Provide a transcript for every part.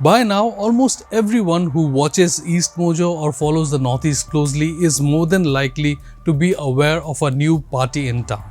By now, almost everyone who watches EastMojo or follows the Northeast closely is more than likely to be aware of a new party in town.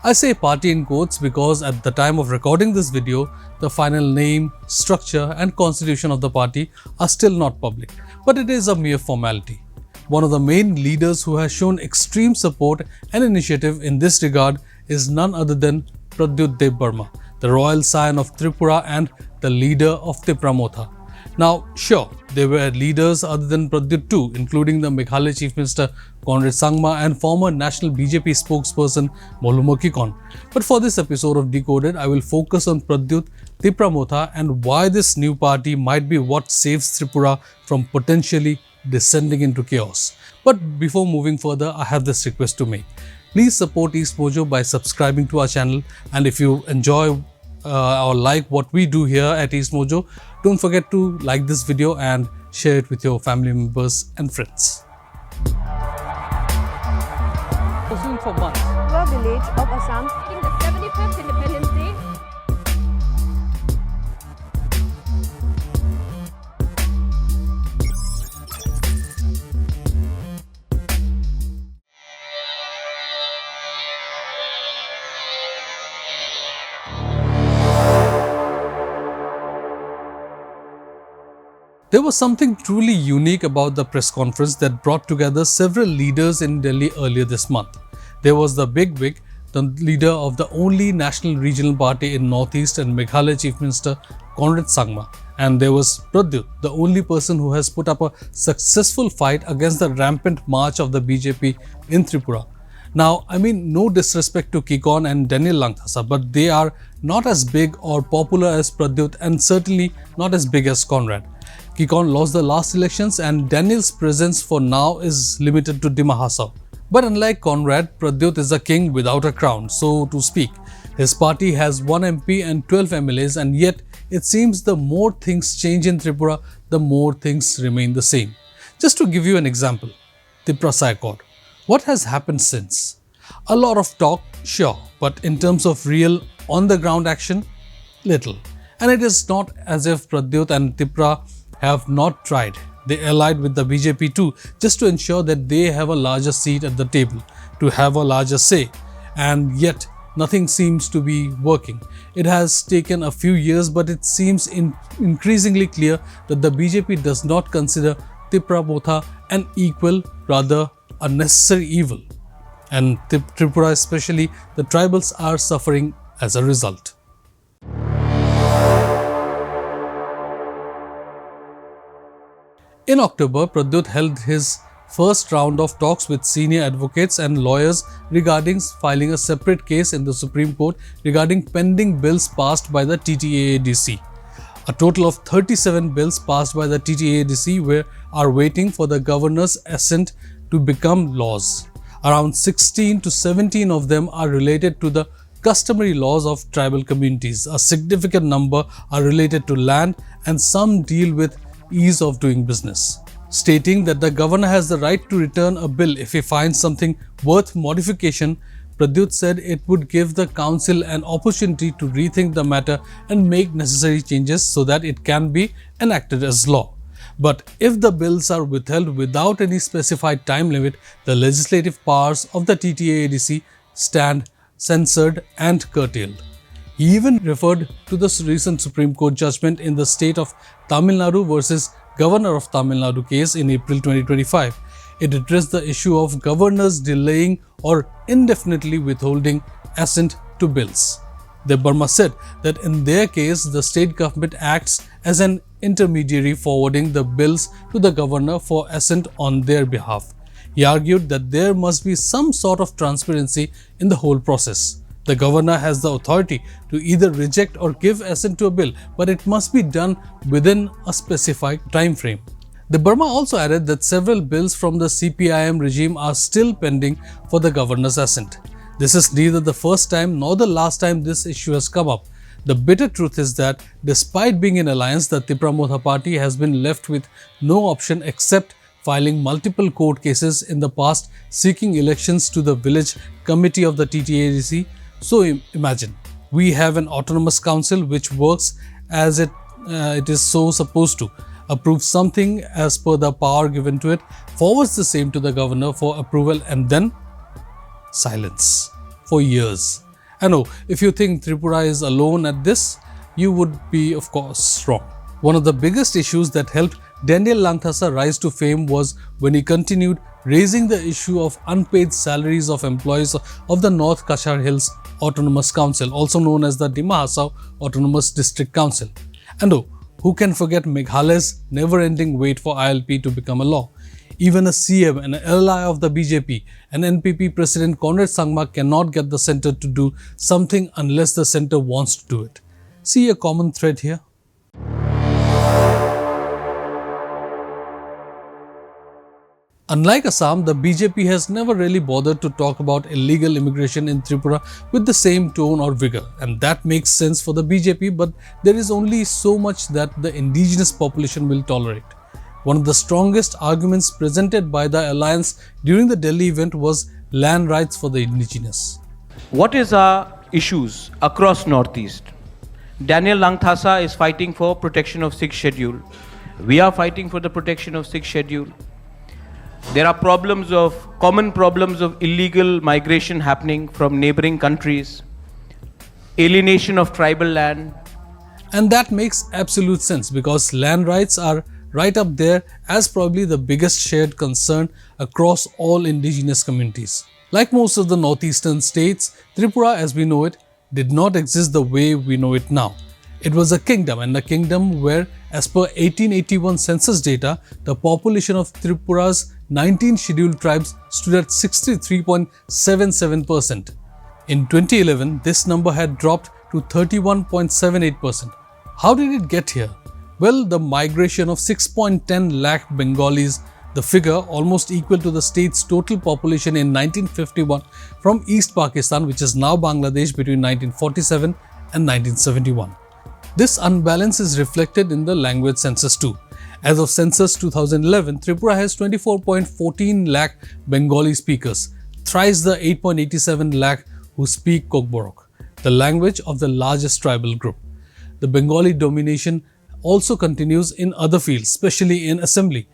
I say party in quotes because at the time of recording this video, the final name, structure and constitution of the party are still not public, but it is a mere formality. One of the main leaders who has shown extreme support and initiative in this regard is none other than Pradyot de Barma, the royal scion of Tripura and the leader of TIPRA Motha. Now, sure, there were leaders other than Pradyot too, including the Meghalaya Chief Minister Conrad Sangma and former national BJP spokesperson Mojo. But for this episode of Decoded, I will focus on Pradyot, TIPRA Motha and why this new party might be what saves Tripura from potentially descending into chaos. But before moving further, I have this request to make. Please support EastMojo by subscribing to our channel, and if you enjoy or like what we do here at EastMojo, don't forget to like this video and share it with your family members and friends. Pursuing for months. The village of Assam in the 75th Independence Day. There was something truly unique about the press conference that brought together several leaders in Delhi earlier this month. There was the big wig, the leader of the only national regional party in Northeast and Meghalaya Chief Minister Conrad Sangma. And there was Pradyot, the only person who has put up a successful fight against the rampant march of the BJP in Tripura. Now, I mean no disrespect to Kikon and Daniel Langthasa, but they are not as big or popular as Pradyot and certainly not as big as Conrad. Kikon lost the last elections and Daniel's presence for now is limited to Dimahasao. But unlike Conrad, Pradyot is a king without a crown, so to speak. His party has 1 MP and 12 MLAs, and yet it seems the more things change in Tripura, the more things remain the same. Just to give you an example, Tiprasa Accord. What has happened since? A lot of talk, sure, but in terms of real on-the-ground action, little. And it is not as if Pradyot and TIPRA have not tried. They allied with the BJP too, just to ensure that they have a larger seat at the table, to have a larger say. And yet, nothing seems to be working. It has taken a few years, but it seems increasingly clear that the BJP does not consider TIPRA Motha an equal, rather a necessary evil. And Tripura, especially the tribals, are suffering as a result. In October, Pradyot held his first round of talks with senior advocates and lawyers regarding filing a separate case in the Supreme Court regarding pending bills passed by the TTAADC. A total of 37 bills passed by the TTAADC are waiting for the governor's assent to become laws. Around 16 to 17 of them are related to the customary laws of tribal communities. A significant number are related to land and some deal with ease of doing business, stating that the governor has the right to return a bill if he finds something worth modification. Pradyot said it would give the council an opportunity to rethink the matter and make necessary changes so that it can be enacted as law. But if the bills are withheld without any specified time limit, the legislative powers of the TTAADC stand censored and curtailed. He even referred to the recent Supreme Court judgment in the state of Tamil Nadu versus Governor of Tamil Nadu case in April 2025. It addressed the issue of governors delaying or indefinitely withholding assent to bills. The Barma said that in their case, the state government acts as an intermediary forwarding the bills to the governor for assent on their behalf. He argued that there must be some sort of transparency in the whole process. The governor has the authority to either reject or give assent to a bill, but it must be done within a specified time frame. The Barma also added that several bills from the CPIM regime are still pending for the governor's assent. This is neither the first time nor the last time this issue has come up. The bitter truth is that despite being in alliance, the TIPRA Motha party has been left with no option except filing multiple court cases in the past seeking elections to the village committee of the TTAADC. So imagine, we have an autonomous council which works as it it is so supposed to, approves something as per the power given to it, forwards the same to the governor for approval, and then silence for years. I know, if you think Tripura is alone at this, you would be, of course, wrong. One of the biggest issues that helped Daniel Langthasa rise to fame was when he continued raising the issue of unpaid salaries of employees of the North Kashar Hills Autonomous Council, also known as the Dima Hasao Autonomous District Council. And oh, who can forget Meghalaya's never-ending wait for ILP to become a law? Even a CM, an ally of the BJP, and NPP President Conrad Sangma cannot get the centre to do something unless the centre wants to do it. See a common thread here? Unlike Assam, the BJP has never really bothered to talk about illegal immigration in Tripura with the same tone or vigor, and that makes sense for the BJP, but there is only so much that the indigenous population will tolerate. One of the strongest arguments presented by the alliance during the Delhi event was land rights for the indigenous. What is our issues across Northeast? Daniel Langthasa is fighting for protection of 6th schedule. We are fighting for the protection of 6th schedule. There are common problems of illegal migration happening from neighboring countries, alienation of tribal land. And that makes absolute sense because land rights are right up there as probably the biggest shared concern across all indigenous communities. Like most of the northeastern states, Tripura as we know it did not exist the way we know it now. It was a kingdom, and a kingdom where, as per 1881 census data, the population of Tripura's 19 scheduled tribes stood at 63.77%. In 2011, this number had dropped to 31.78%. How did it get here? Well, the migration of 6.10 lakh Bengalis, the figure almost equal to the state's total population in 1951 from East Pakistan, which is now Bangladesh, between 1947 and 1971. This unbalance is reflected in the language census too. As of census 2011, Tripura has 24.14 lakh Bengali speakers, thrice the 8.87 lakh who speak Kokborok, the language of the largest tribal group. The Bengali domination also continues in other fields, especially in assembly.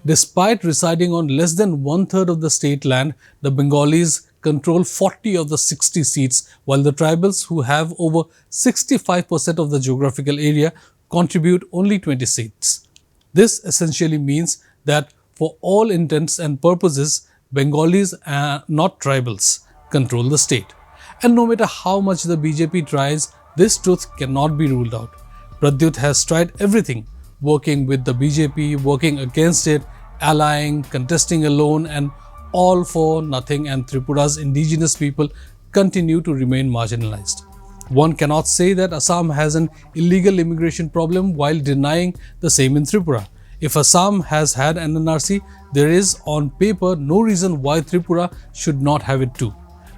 Despite residing on less than one-third of the state land, the Bengalis control 40 of the 60 seats, while the tribals, who have over 65% of the geographical area, contribute only 20 seats. This essentially means that for all intents and purposes, Bengalis, not tribals, control the state. And no matter how much the BJP tries, this truth cannot be ruled out. Pradyot has tried everything, working with the BJP, working against it, allying, contesting alone, and all for nothing, and Tripura's indigenous people continue to remain marginalized. One cannot say that Assam has an illegal immigration problem while denying the same in Tripura. If Assam has had an NRC, there is on paper no reason why Tripura should not have it too.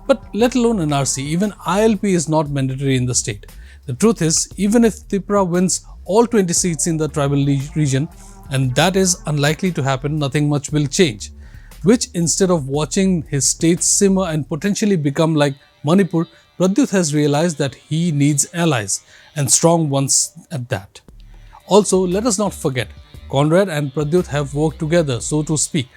But let alone NRC, even ILP is not mandatory in the state. The truth is, even if Tripura wins all 20 seats in the tribal region, and that is unlikely to happen, nothing much will change. Which, instead of watching his state simmer and potentially become like Manipur, Pradyot has realized that he needs allies, and strong ones at that. Also, let us not forget, Conrad and Pradyot have worked together, so to speak.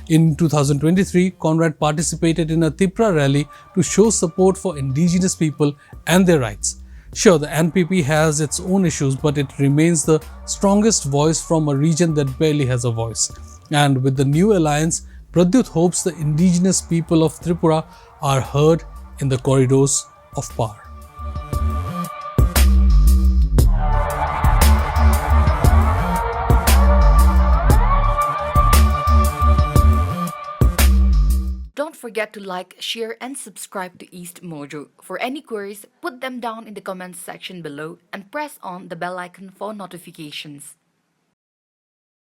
In 2023, Conrad participated in a TIPRA rally to show support for indigenous people and their rights. Sure, the NPP has its own issues, but it remains the strongest voice from a region that barely has a voice. And with the new alliance, Pradyot hopes the indigenous people of Tripura are heard in the corridors of power. Don't forget to like, share, and subscribe to EastMojo. For any queries, put them down in the comments section below and press on the bell icon for notifications.